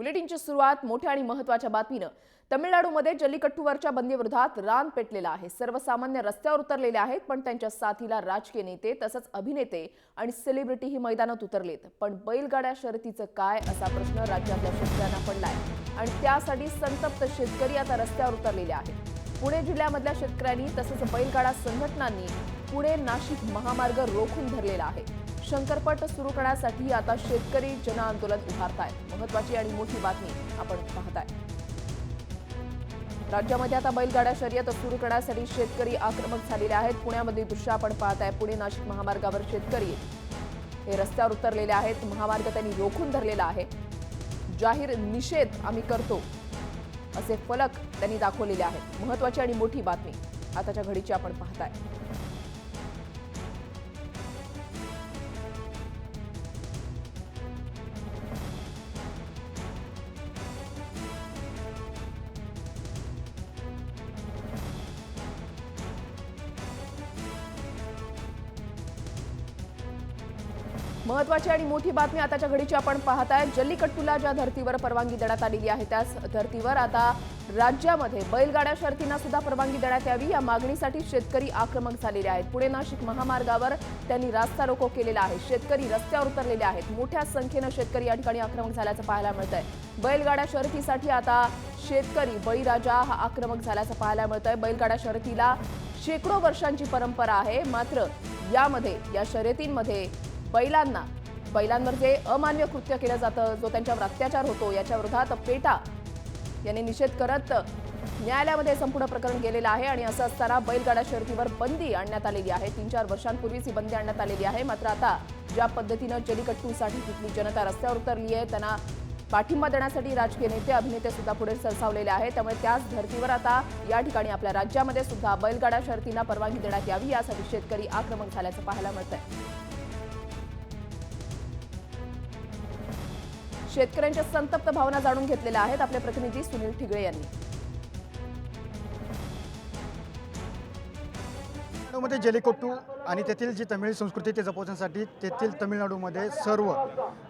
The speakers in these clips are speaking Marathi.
बुलेटिनची सुरुवात मोठ्या आणि महत्त्वाच्या बातमीनं। तमिळनाडूमध्ये जल्लीकट्टूवरच्या बंदीविरोधात रान पेटलेला आहे। सर्वसामान्य रस्त्यावर उतरलेले आहेत, पण त्यांच्या साथीला राजकीय नेते तसंच अभिनेते आणि सेलिब्रिटीही मैदानात उतरलेत। पण बैलगाड्या शर्यतीचं काय असा प्रश्न राज्यातल्या शेतकऱ्यांना पडलाय आणि त्यासाठी संतप्त शेतकरी आता रस्त्यावर उतरलेले आहेत। पुणे जिल्ह्यामधल्या शेतकऱ्यांनी तसंच बैलगाडा संघटनांनी पुणे नाशिक महामार्ग रोखून धरलेला आहे। शंकरपट सुरू करण्यासाठी आता शेतकरी जनआंदोलन उभारतायत। महत्त्वाची आणि मोठी बातमी आपण पाहताय। राज्यामध्ये आता बैलगाडा शर्यत सुरू करण्यासाठी शेतकरी आक्रमक झालेले आहेत। पुण्यामध्ये दृश्य आपण पाहताय। पुणे नाशिक महामार्गावर शेतकरी हे रस्त्यावर उतरलेले आहेत। महामार्ग त्यांनी रोखून धरलेला आहे। जाहीर निषेध आम्ही करतो असे फलक त्यांनी दाखवलेले आहेत। महत्त्वाची आणि मोठी बातमी आताच्या घडीची आपण पाहताय। महत्त्वाची आणि मोठी बातमी आताच्या घडीची आपण पाहताय। जल्लीकट्टूला ज्या धर्तीवर परवानगी देण्यात आलेली आहे त्याच धर्तीवर आता राज्यामध्ये बैलगाड्या शर्यतींना सुद्धा परवानगी देण्यात यावी या मागणीसाठी शेतकरी आक्रमक झालेले आहेत। पुणे नाशिक महामार्गावर त्यांनी रास्ता रोको केलेला आहे। शेतकरी रस्त्यावर उतरलेले आहेत। मोठ्या संख्येनं शेतकरी या ठिकाणी आक्रमक झाल्याचं पाहायला मिळतंय। बैलगाड्या शर्यतीसाठी आता शेतकरी बळीराजा हा आक्रमक झाल्याचं पाहायला मिळतंय। बैलगाड्या शर्यतीला शेकडो वर्षांची परंपरा आहे, मात्र यामध्ये या शर्यतींमध्ये बैलांवर जे अमान्य कृत्य केलं जातं, जो त्यांच्यावर अत्याचार होतो, याच्या विरोधात पेटा यांनी निषेध करत न्यायालयामध्ये संपूर्ण प्रकरण गेलेलं आहे। आणि असं असताना बैलगाडा शर्यतीवर बंदी आणण्यात आलेली आहे। 3-4 वर्षांपूर्वीच ही बंदी आणण्यात आलेली आहे। मात्र आता ज्या पद्धतीनं जल्लीकट्टूसाठी तिथली जनता रस्त्यावर उतरली आहे, त्यांना पाठिंबा देण्यासाठी राजकीय नेते अभिनेते सुद्धा पुढे सरसावलेले आहेत। त्यामुळे त्याच धर्तीवर आता या ठिकाणी आपल्या राज्यामध्ये सुद्धा बैलगाडा शर्यतींना परवानगी देण्यात यावी यासाठी शेतकरी आक्रमक झाल्याचं पाहायला मिळतंय। शेतकऱ्यांच्या संतप्त भावना जाणून घेतलेल्या आहेत आपले प्रतिनिधी सुनील ठिगळे यांनी। मध्ये जल्लीकट्टू आणि तेथील जी तमिळ संस्कृती ते जपवण्यासाठी तेथील तमिळनाडूमध्ये सर्व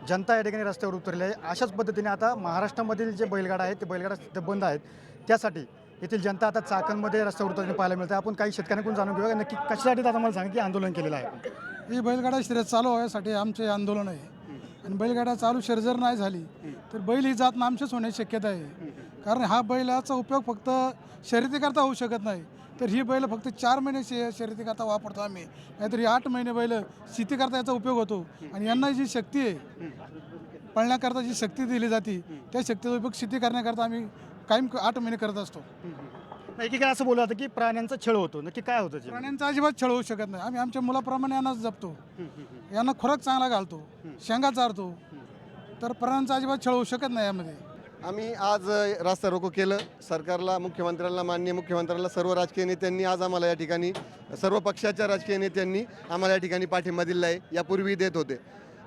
जनता या ठिकाणी रस्त्यावर उतरली आहे। अशाच पद्धतीने आता महाराष्ट्रामधील जे बैलगाडा आहेत ते बैलगाडा बंद आहेत, त्यासाठी येथील जनता आता चाकणमध्ये रस्त्यावर उतरताना पाहायला मिळते। आपण काही शेतकऱ्यांकडून जाणून घेऊया नक्की कशासाठी आता मला सांगा की आंदोलन केलेलं आहे। ही बैलगाडा शर्यत चालू होण्यासाठी आमचे आंदोलन आहे। आणि बैलगाडा चालू शर्यत जर नाही झाली तर बैल ही जात नामशेष होण्याची शक्यता आहे। कारण हा बैलाचा उपयोग फक्त शर्यतीकरता होऊ शकत नाही, तर ही बैल फक्त 4 महिने शर्यतीकरता वापरतो आम्ही, नाहीतर 8 महिने बैल शेतीकरता याचा उपयोग होतो। आणि यांना जी शक्ती आहे पळण्याकरता, जी शक्ती दिली जाते, त्या शक्तीचा उपयोग शेती करण्याकरता आम्ही कायम 8 महिने करत असतो। एकीकडे असं बोललं जातं की प्राण्यांचा छळ होतो, नक्की काय होतं? प्राण्यांचा अजिबात छळ होऊ शकत नाही। आम्ही आमच्या मुलाप्रमाणे यांना जपतो, यांना खुराक चांगला घालतो, शेंगा चारतो, तर प्राण्यांचा अजिबात छळ होऊ शकत नाही यामध्ये। आम्ही आज रास्ता रोको केलं सरकारला, मुख्यमंत्र्यांना, माननीय मुख्यमंत्र्यांना, सर्व राजकीय नेत्यांनी आज आम्हाला या ठिकाणी, सर्व पक्षाच्या राजकीय नेत्यांनी आम्हाला या ठिकाणी पाठिंबा दिला आहे, यापूर्वी देत होते।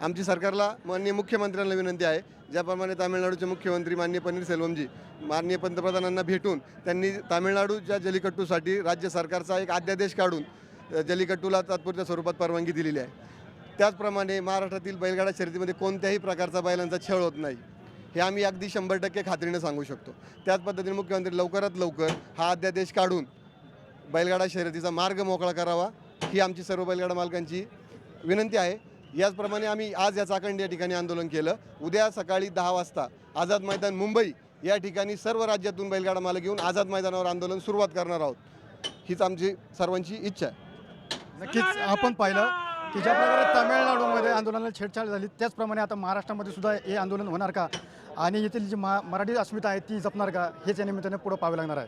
आमची सरकारला, माननीय मुख्यमंत्र्यांना विनंती आहे, ज्याप्रमाणे तामिळनाडूचे मुख्यमंत्री माननीय पन्नीरसेल्वमजी माननीय पंतप्रधानांना भेटून त्यांनी तामिळनाडूच्या जल्लीकट्टूसाठी राज्य सरकारचा एक अध्यादेश काढून जल्लीकट्टूला तात्पुरत्या स्वरूपात परवानगी दिलेली आहे। त्याचप्रमाणे महाराष्ट्रातील बैलगाडा शर्यतीमध्ये कोणत्याही प्रकारचा बैलांचा छळ होत नाही, हे आम्ही अगदी 100% खात्रीने सांगू शकतो। त्याच पद्धतीने मुख्यमंत्री लवकरात लवकर हा अध्यादेश काढून बैलगाडा शर्यतीचा मार्ग मोकळा करावा, ही आमची सर्व बैलगाडा मालकांची विनंती आहे। याचप्रमाणे आम्ही आज या चाकण या ठिकाणी आंदोलन केलं। उद्या सकाळी 10 वाजता आझाद मैदान मुंबई या ठिकाणी सर्व राज्यातून बैलगाडा मालक घेऊन आझाद मैदानावर आंदोलन सुरुवात करणार आहोत, हीच आमची सर्वांची इच्छा आहे। नक्कीच आपण पाहिलं की ज्या प्रकारे तामिळनाडूमध्ये आंदोलनाला छेडछाड झाली, त्याचप्रमाणे आता महाराष्ट्रामध्ये सुद्धा हे आंदोलन होणार का आणि येथील जी मराठी अस्मिता आहे ती जपणार का, हेच या निमित्ताने पुढे पाहावे लागणार आहे।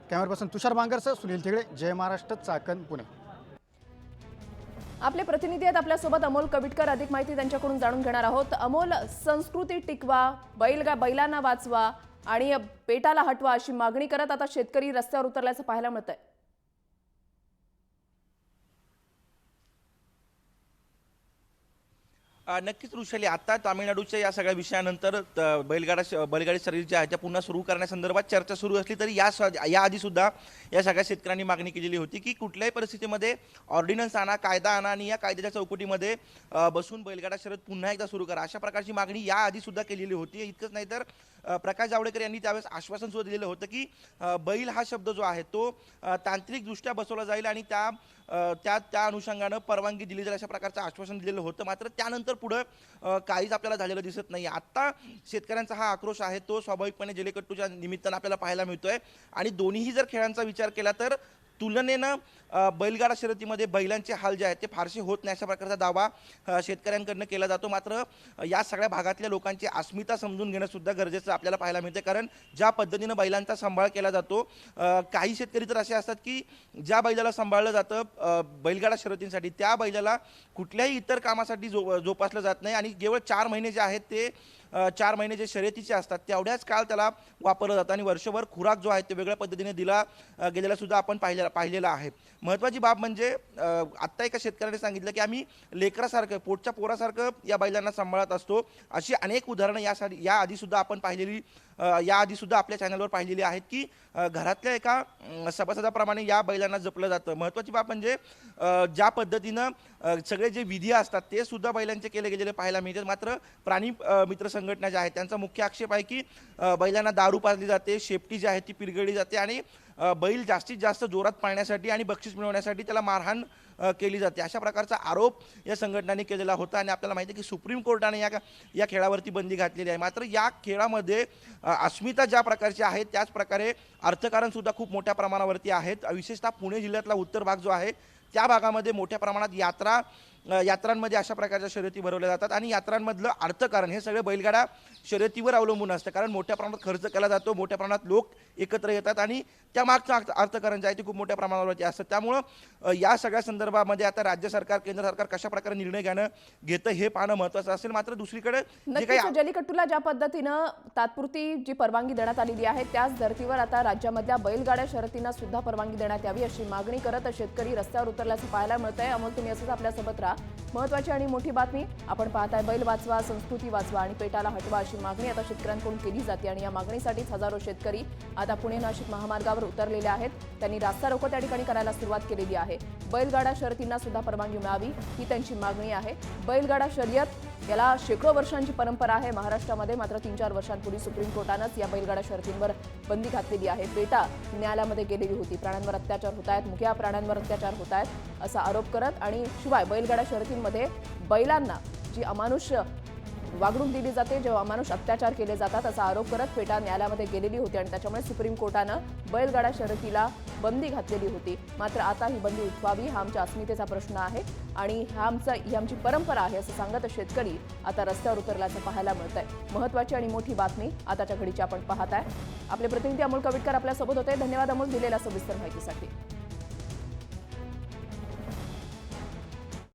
कॅमेरा पर्सन तुषार बांगरसह सुनील ठिगळे, जय महाराष्ट्र, चाकण, पुणे। आपले प्रतिनिधी आहेत आपल्यासोबत अमोल कविटकर, अधिक माहिती त्यांच्याकडून जाणून घेणार आहोत। अमोल, संस्कृती टिकवा, बैलांना वाचवा आणि पेटाला हटवा अशी मागणी करत आता शेतकरी रस्त्यावर उतरल्याचं पाहायला मिळतंय। नक्कीच ऋषाली, आता तामिळनाडूच्या या सगळ्या विषयानंतर बैलगाडी शर्यती ज्या आहेत त्या पुन्हा सुरू करण्यासंदर्भात चर्चा सुरू असली तरी याआधी सुद्धा या सगळ्या शेतकऱ्यांनी मागणी केलेली होती की कुठल्याही परिस्थितीमध्ये ऑर्डिनन्स आणा, कायदा आणा आणि या कायद्याच्या चौकटीमध्ये बसून बैलगाडा शर्यत पुन्हा एकदा सुरू करा, अशा प्रकारची मागणी याआधी सुद्धा केलेली होती। इतकंच नाही तर प्रकाश जावडेकर यांनी त्यावेळेस आश्वासन सुद्धा दिलेलं होतं की बैल हा शब्द जो आहे तो तांत्रिकदृष्ट्या बसवला जाईल आणि त्या अनुषंगानं परवानगी दिली जाईल अशा प्रकारचं आश्वासन दिलेलं होतं. मात्र त्यानंतर पुढं काहीच आपल्याला झालेलं दिसत नाही. आत्ता शेतकऱ्यांचा हा आक्रोश आहे तो स्वाभाविकपणे जल्लीकट्टूच्या निमित्तानं आपल्याला पाहायला मिळतोय आणि दोन्हीही जर खेळांचा विचार केला तर तुलनेनं बैलगाडा शर्यतीमध्ये बैलांचे हाल जे आहेत ते फारसे होत नाही अशा प्रकारचा दावा शेतकऱ्यांकडनं केला जातो. मात्र या सगळ्या भागातल्या लोकांची अस्मिता समजून घेणं सुद्धा गरजेचं आपल्याला पाहायला मिळतं. कारण ज्या पद्धतीनं बैलांचा सांभाळ केला जातो, काही शेतकरी तर असे असतात की ज्या बैलाला सांभाळलं जातं बैलगाडा शर्यतींसाठी त्या बैलाला कुठल्याही इतर कामासाठी जोपासलं जात नाही आणि केवळ 4 महिने जे आहेत ते 4 महिने जे शर्यतीचे असतात तेवढ्याच काळ त्याला वापरलं जातं आणि वर्षभर खुराक जो आहे ते वेगळ्या पद्धतीने दिला गेलेला सुद्धा आपण पाहिलेला आहे. महत्त्वाची बाब म्हणजे आत्ता एका शेतकऱ्याने सांगितलं की आम्ही लेकरासारखं पोटच्या पोरासारखं या बैलांना सांभाळत असतो. अशी अनेक उदाहरणं या आधीसुद्धा आपण पाहिलेली याआधीसुद्धा आपल्या चॅनलवर पाहिलेली आहेत की घरातल्या एका सभासदाप्रमाणे या बैलांना जपलं जातं. महत्त्वाची बाब म्हणजे ज्या पद्धतीनं सगळे जे विधी असतात ते सुद्धा बैलांचे केले गेलेले पाहायला मिळतात. मात्र प्राणी मित्र संघटना ज्या आहेत त्यांचा मुख्य आक्षेप आहे की बैलांना दारू पाजली जाते, शेपटी जी आहे ती पिरगळली जाते आणि बैल जास्तीत जास्त जोरात पाळण्यासाठी आणि बक्षीस मिळवण्यासाठी त्याला मारहाण केली जाते अशा प्रकारचा आरोप या संघटनांनी केलेला होता. आणि आपल्याला माहिती आहे की सुप्रीम कोर्टाने या खेळावरती बंदी घातलेली आहे. मात्र या खेळामध्ये अस्मिता ज्या प्रकारची आहे त्याच प्रकारे अर्थकारण सुद्धा खूप मोठ्या प्रमाणावरती आहेत. विशेषतः पुणे जिल्ह्यातला उत्तर भाग जो आहे त्या भागामध्ये मोठ्या प्रमाणात यात्रांमध्ये अशा प्रकारच्या शर्यती भरवल्या जातात आणि यात्रांमधलं अर्थकारण हे सगळे बैलगाडा शर्यतीवर अवलंबून असतं. कारण मोठ्या प्रमाणात खर्च केला जातो, मोठ्या प्रमाणात लोक एकत्र येतात आणि त्यामागचं अर्थकारण जे आहे ते खूप मोठ्या प्रमाणावरती असतं. त्यामुळं या सगळ्या संदर्भामध्ये आता राज्य सरकार केंद्र सरकार कशा प्रकारे निर्णय घेतं हे पाहणं महत्त्वाचं असेल. मात्र दुसरीकडे जे काही जल्लीकट्टूला ज्या पद्धतीनं तात्पुरती जी परवानगी देण्यात आलेली आहे त्याच धर्तीवर आता राज्यामधल्या बैलगाड्या शर्यतींना सुद्धा परवानगी देण्यात यावी अशी मागणी करत शेतकरी रस्त्यावर उतरल्याचं पाहायला मिळतंय. अमोल, तुम्ही असंच आपल्यासोबत राहा. महत्त्वाची आणि मोठी बातमी आपण पाहताय, बैल वाचवा, संस्कृती वाचवा आणि पेटाला हटवा अशी मागणी आता शेतकऱ्यांकडून केली जाते आणि या मागणीसाठीच हजारो शेतकरी आता पुणे नाशिक महामार्गावर उतरलेले आहेत. त्यांनी रास्ता रोको त्या ठिकाणी करायला सुरुवात केलेली आहे. बैलगाडा शर्यतींना सुद्धा परवानगी मिळावी ही त्यांची मागणी आहे. बैलगाडा शर्यत याला शेकडो वर्षांची परंपरा आहे महाराष्ट्रामध्ये. मात्र 3-4 वर्षांपूर्वी सुप्रीम कोर्टानंच या बैलगाडा शर्यतींवर बंदी घातलेली आहे. पेटा न्यायालयामध्ये गेलेली होती. प्राण्यांवर अत्याचार होत आहेत, मुक्या प्राण्यांवर अत्याचार होत आहेत असा आरोप करत आणि शिवाय बैलगाडा शर्यतींमध्ये बैलांना जी अमानुष्य वागणूक दिली जाते, जेव्हा अमानुष अत्याचार केले जातात असा आरोप करत पेटा न्यायालयामध्ये गेलेली होती आणि त्याच्यामुळे सुप्रीम कोर्टानं बैलगाडा शर्यतीला बंदी घातलेली होती. मात्र आता ही बंदी उठवावी हा आमच्या अस्मितेचा प्रश्न आहे आणि ही आमची परंपरा आहे असं सांगत शेतकरी आता रस्त्यावर उतरल्याचं पाहायला मिळतंय. महत्त्वाची आणि मोठी बातमी आताच्या घडीची आपण पाहताय. आपले प्रतिनिधी अमोल कविटकर आपल्यासोबत होते. धन्यवाद अमोल, दिलेल्या सविस्तर माहितीसाठी.